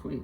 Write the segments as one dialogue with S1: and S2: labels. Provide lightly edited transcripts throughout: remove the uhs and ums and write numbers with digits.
S1: Sweet.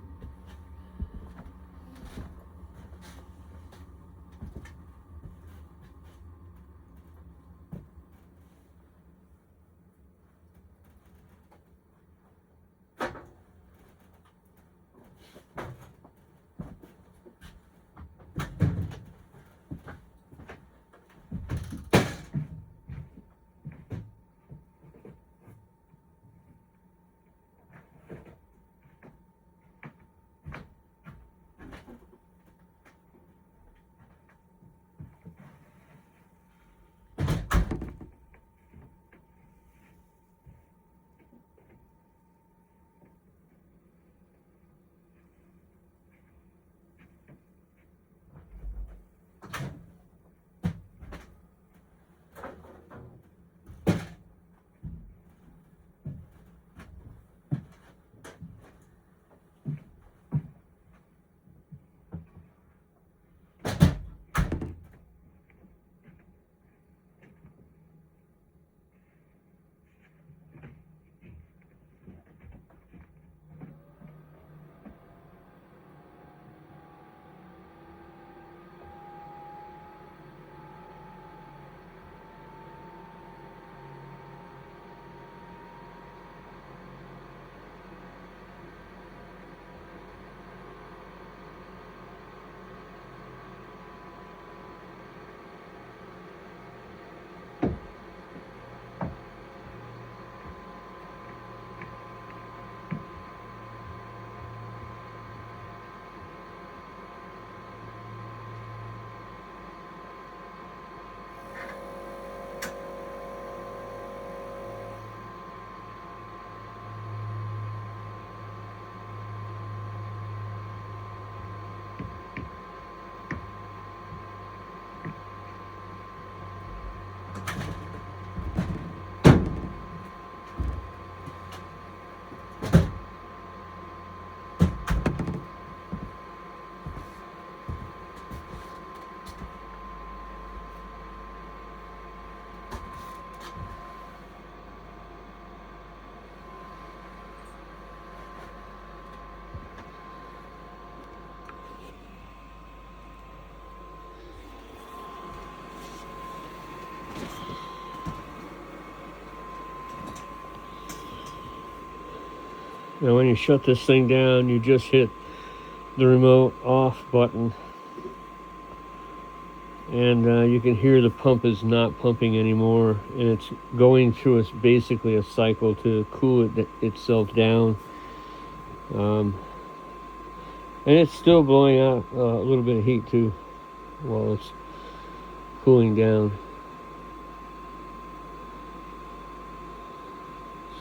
S1: Now when you shut this thing down, you just hit the remote off button, and you can hear the pump is not pumping anymore, and it's going through basically a cycle to cool itself down. And it's still blowing out a little bit of heat too while it's cooling down.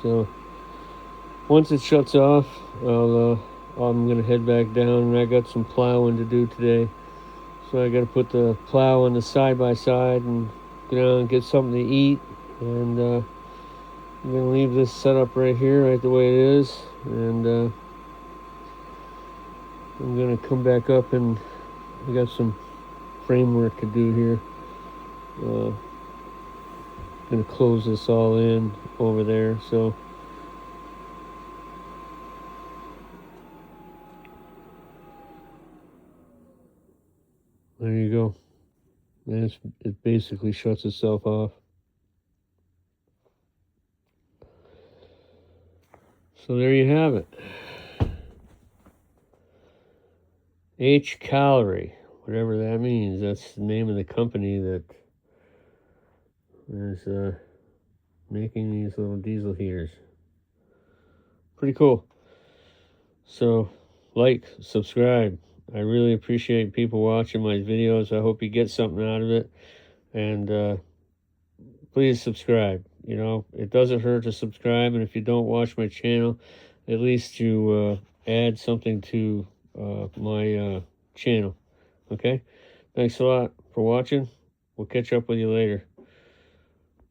S1: So once it shuts off, I'm gonna head back down, and I got some plowing to do today. So I gotta put the plow on the side-by-side and go down and get something to eat. And I'm gonna leave this set up right here, right the way it is. And I'm gonna come back up, and I got some framework to do here. Gonna close this all in over there. So there you go. And it basically shuts itself off. So there you have it. Hcalory, whatever that means. That's the name of the company that is making these little diesel heaters. Pretty cool. So, like, subscribe. I really appreciate people watching my videos. I hope you get something out of it. And please subscribe. You know, it doesn't hurt to subscribe. And if you don't watch my channel, at least you add something to my channel. Okay? Thanks a lot for watching. We'll catch up with you later.